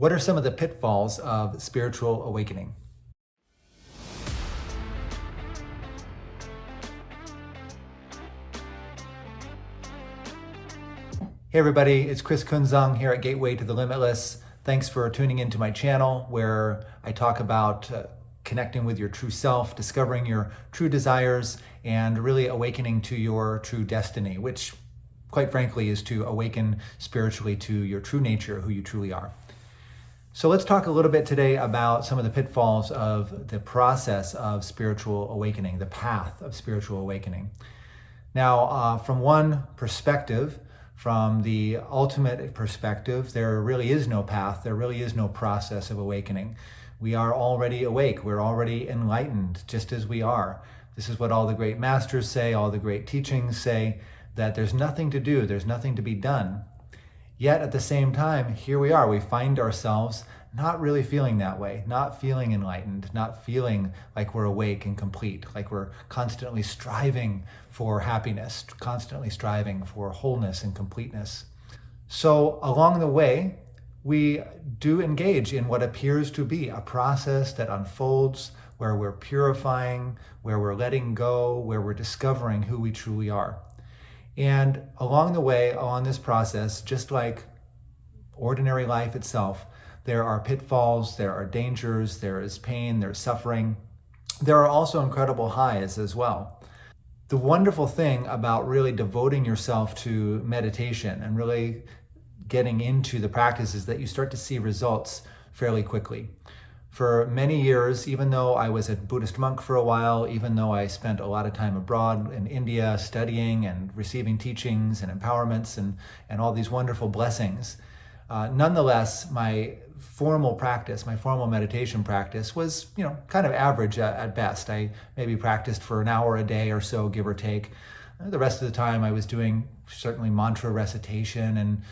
What are some of the pitfalls of spiritual awakening? Hey everybody, it's Chris Kunzang here at Gateway to the Limitless. Thanks for tuning into my channel where I talk about connecting with your true self, discovering your true desires, and really awakening to your true destiny, which quite frankly is to awaken spiritually to your true nature, who you truly are. So let's talk a little bit today about some of the pitfalls of the process of spiritual awakening, the path of spiritual awakening. Now, from one perspective, from the ultimate perspective, there really is no path, there really is no process of awakening. We are already awake, we're already enlightened, just as we are. This is what all the great masters say, all the great teachings say, that there's nothing to do, there's nothing to be done. Yet at the same time, here we are, we find ourselves not really feeling that way, not feeling enlightened, not feeling like we're awake and complete, like we're constantly striving for happiness, constantly striving for wholeness and completeness. So along the way, we do engage in what appears to be a process that unfolds where we're purifying, where we're letting go, where we're discovering who we truly are. And along the way, on this process, just like ordinary life itself, there are pitfalls, there are dangers, there is pain, there's suffering. There are also incredible highs as well. The wonderful thing about really devoting yourself to meditation and really getting into the practice is that you start to see results fairly quickly. For many years, even though I was a Buddhist monk for a while, even though I spent a lot of time abroad in India studying and receiving teachings and empowerments and all these wonderful blessings, nonetheless, my formal practice, my formal meditation practice was, kind of average at best. I maybe practiced for an hour a day or so, give or take. The rest of the time I was doing certainly mantra recitation and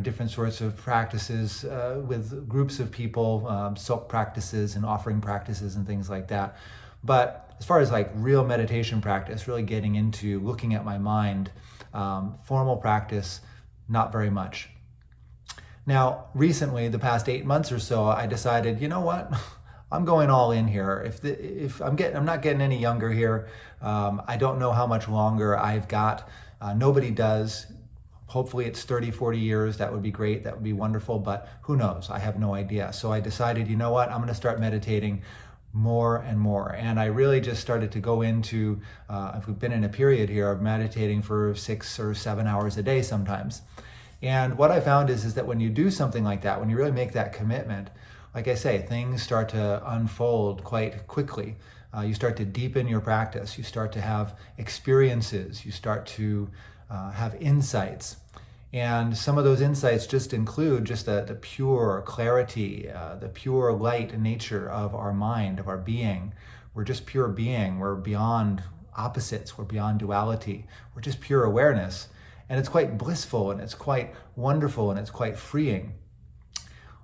different sorts of practices with groups of people, silk practices and offering practices and things like that. But as far as like real meditation practice, really getting into looking at my mind, formal practice, not very much. Now, recently, the past 8 months or so, I decided, you know what? I'm going all in here. If I'm not getting any younger here. I don't know how much longer I've got. Nobody does. Hopefully it's 30, 40 years. That would be great. That would be wonderful. But who knows? I have no idea. So I decided, you know what? I'm going to start meditating more and more. And I really just started to go into, I've been in a period here of meditating for 6 or 7 hours a day sometimes. And what I found is that when you do something like that, when you really make that commitment, like I say, things start to unfold quite quickly. You start to deepen your practice. You start to have experiences. You start to have insights. And some of those insights just include just the pure clarity, the pure light nature of our mind, of our being. We're just pure being. We're beyond opposites. We're beyond duality. We're just pure awareness. And it's quite blissful and it's quite wonderful and it's quite freeing.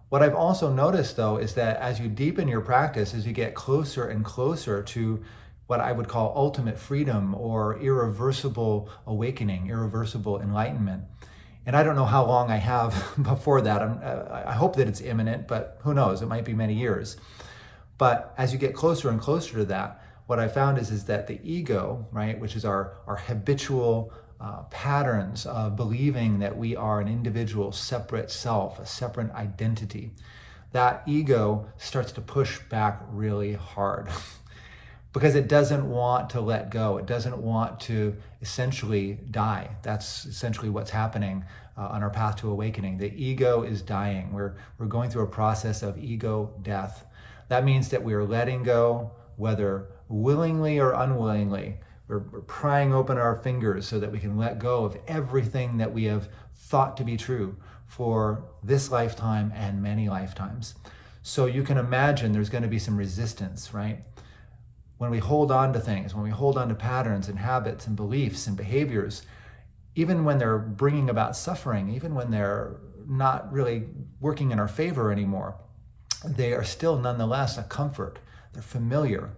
What I've also noticed, though, is that as you deepen your practice, as you get closer and closer to what I would call ultimate freedom or irreversible awakening, irreversible enlightenment, and I don't know how long I have before that. I hope that it's imminent, but who knows? It might be many years. But as you get closer and closer to that, what I found is that the ego, right, which is our habitual patterns of believing that we are an individual separate self, a separate identity, that ego starts to push back really hard because it doesn't want to let go. It doesn't want to essentially die. That's essentially what's happening on our path to awakening. The ego is dying. We're going through a process of ego death. That means that we're letting go, whether willingly or unwillingly. We're prying open our fingers so that we can let go of everything that we have thought to be true for this lifetime and many lifetimes. So you can imagine there's going to be some resistance, right? When we hold on to things, when we hold on to patterns and habits and beliefs and behaviors, even when they're bringing about suffering, even when they're not really working in our favor anymore, they are still nonetheless a comfort. They're familiar.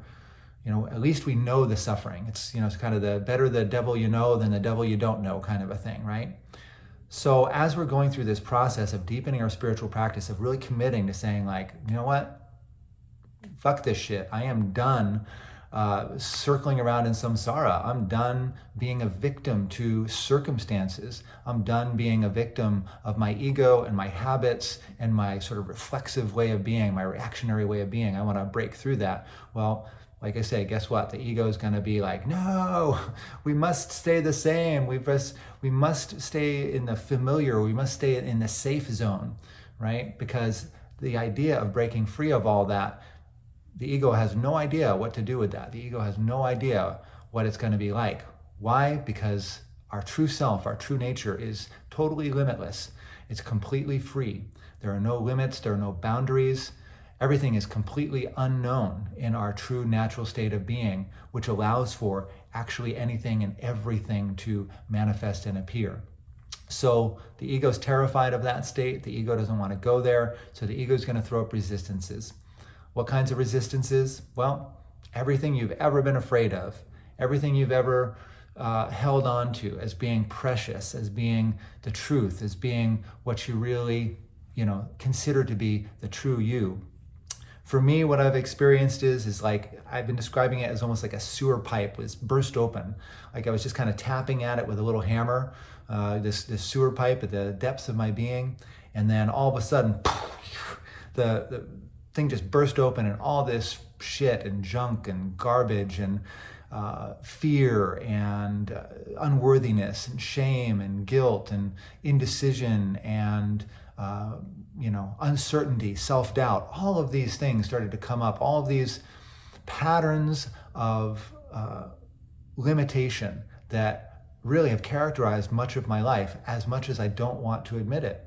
At least we know the suffering. It's kind of the better the devil you know than the devil you don't know kind of a thing, right? So as we're going through this process of deepening our spiritual practice, of really committing to saying like, you know what, fuck this shit. I am done circling around in samsara. I'm done being a victim to circumstances. I'm done being a victim of my ego and my habits and my sort of reflexive way of being, my reactionary way of being. I want to break through that. Well, like I say, guess what? The ego is going to be like, no, we must stay the same. We must stay in the familiar. We must stay in the safe zone, right? Because the idea of breaking free of all that, the ego has no idea what to do with that. The ego has no idea what it's going to be like. Why? Because our true self, our true nature is totally limitless. It's completely free. There are no limits. There are no boundaries. Everything is completely unknown in our true natural state of being, which allows for actually anything and everything to manifest and appear. So the ego's terrified of that state. The ego doesn't want to go there. So the ego is going to throw up resistances. What kinds of resistances? Well, everything you've ever been afraid of, everything you've ever held on to as being precious, as being the truth, as being what you really, consider to be the true you. For me, what I've experienced is like, I've been describing it as almost like a sewer pipe was burst open. Like I was just kind of tapping at it with a little hammer, this sewer pipe at the depths of my being. And then all of a sudden, the thing just burst open, and all this shit and junk and garbage and fear and unworthiness and shame and guilt and indecision and uncertainty, self-doubt, all of these things started to come up. All of these patterns of limitation that really have characterized much of my life, as much as I don't want to admit it.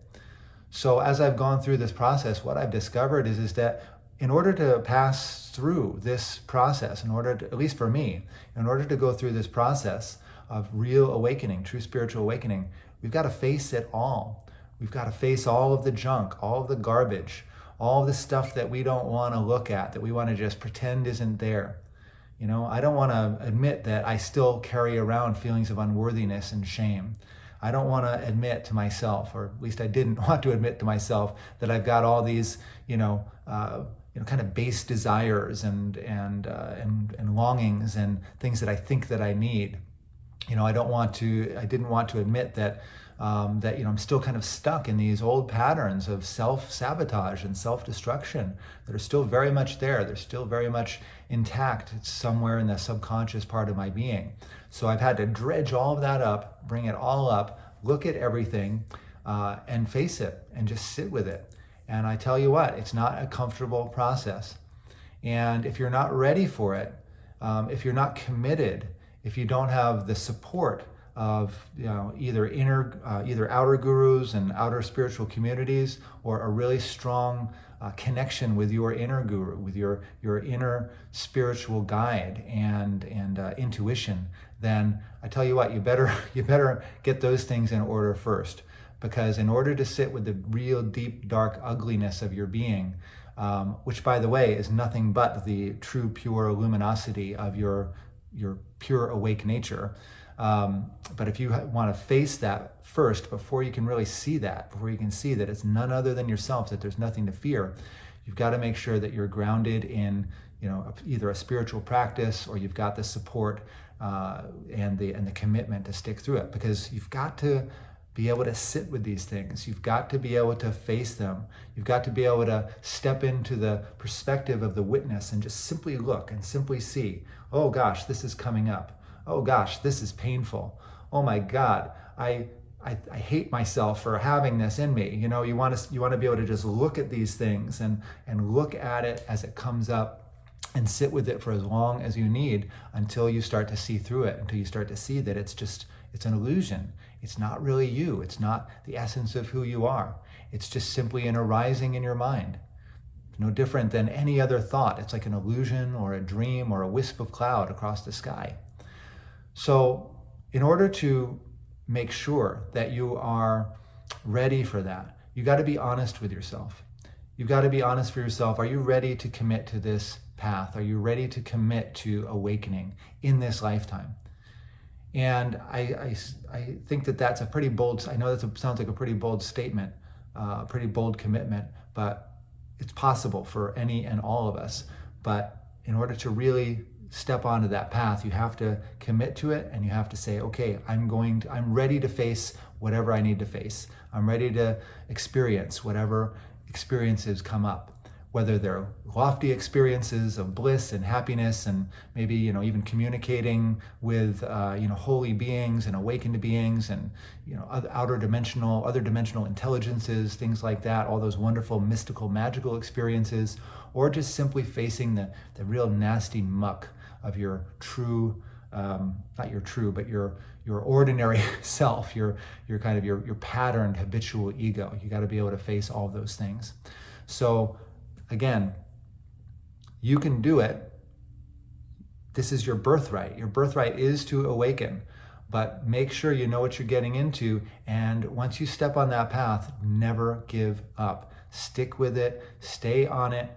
So as I've gone through this process, what I've discovered is that in order to pass through this process, at least for me, in order to go through this process of real awakening, true spiritual awakening, we've got to face it all. We've got to face all of the junk, all of the garbage, all of the stuff that we don't want to look at, that we want to just pretend isn't there. I don't want to admit that I still carry around feelings of unworthiness and shame. I don't want to admit to myself, or at least I didn't want to admit to myself, that I've got all these, kind of base desires and longings and things that I think that I need. I didn't want to admit that I'm still kind of stuck in these old patterns of self-sabotage and self-destruction that are still very much there. They're still very much intact. It's somewhere in the subconscious part of my being. So I've had to dredge all of that up, bring it all up, look at everything, and face it and just sit with it. And I tell you what, it's not a comfortable process. And if you're not ready for it, if you're not committed, if you don't have the support of either outer gurus and outer spiritual communities, or a really strong connection with your inner guru, with your inner spiritual guide and intuition, then I tell you what, you better get those things in order first. Because in order to sit with the real deep, dark ugliness of your being, which by the way is nothing but the true, pure luminosity of your pure awake nature. But if you want to face that first, before you can really see that, before you can see that it's none other than yourself, that there's nothing to fear, you've got to make sure that you're grounded in, either a spiritual practice, or you've got the support and the commitment to stick through it. Because you've got to be able to sit with these things. You've got to be able to face them. You've got to be able to step into the perspective of the witness and just simply look and simply see, oh gosh, this is coming up. Oh gosh, this is painful. Oh my God, I hate myself for having this in me. You want to be able to just look at these things and look at it as it comes up and sit with it for as long as you need, until you start to see through it, until you start to see that it's an illusion. It's not really you. It's not the essence of who you are. It's just simply an arising in your mind. No different than any other thought. It's like an illusion or a dream or a wisp of cloud across the sky. So in order to make sure that you are ready for that, you got to be honest with yourself. You've got to be honest for yourself. Are you ready to commit to this path? Are you ready to commit to awakening in this lifetime? And I think that that's a pretty bold, I know that sounds like a pretty bold statement, a pretty bold commitment, but it's possible for any and all of us. But in order to really step onto that path, you have to commit to it, and you have to say, okay, I'm ready to face whatever I need to face. I'm ready to experience whatever experiences come up, whether they're lofty experiences of bliss and happiness, and maybe, even communicating with, holy beings and awakened beings, and, other dimensional intelligences, things like that, all those wonderful, mystical, magical experiences, or just simply facing the real nasty muck of your true, not your true, but your ordinary self, your kind of your patterned habitual ego. You got to be able to face all of those things. So again, you can do it. This is your birthright. Your birthright is to awaken, but make sure you know what you're getting into. And once you step on that path, never give up. Stick with it, stay on it,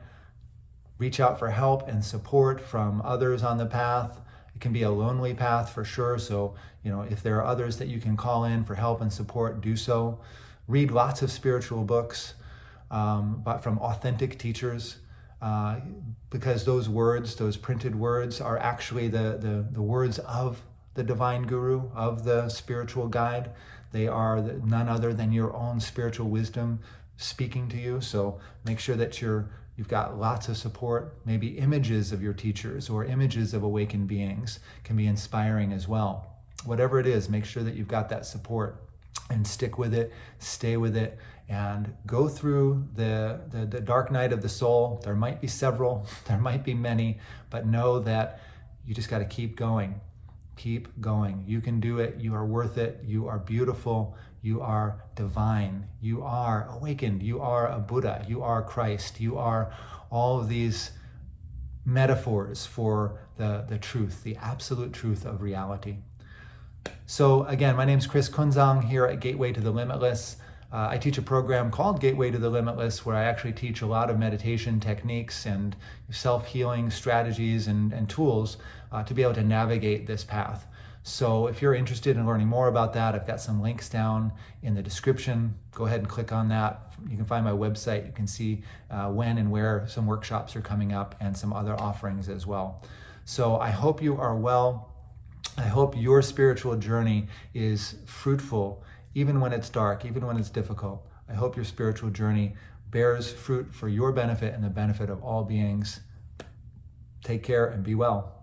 reach out for help and support from others on the path. It can be a lonely path for sure. So, if there are others that you can call in for help and support, do so. Read lots of spiritual books, but from authentic teachers, because those printed words are actually the words of the divine guru, of the spiritual guide. They are none other than your own spiritual wisdom speaking to you. So make sure that you've got lots of support. Maybe images of your teachers or images of awakened beings can be inspiring as well. Whatever it is, make sure that you've got that support, and stick with it, stay with it, and go through the dark night of the soul. There might be several, there might be many, but know that you just got to keep going. Keep going. You can do it. You are worth it. You are beautiful. You are divine. You are awakened. You are a Buddha. You are Christ. You are all of these metaphors for the truth, the absolute truth of reality. So again, my name's Chris Kunzang here at Gateway to the Limitless. I teach a program called Gateway to the Limitless, where I actually teach a lot of meditation techniques and self-healing strategies and tools to be able to navigate this path. So if you're interested in learning more about that, I've got some links down in the description. Go ahead and click on that. You can find my website. You can see when and where some workshops are coming up, and some other offerings as well. So I hope you are well. I hope your spiritual journey is fruitful, even when it's dark, even when it's difficult. I hope your spiritual journey bears fruit for your benefit and the benefit of all beings. Take care and be well.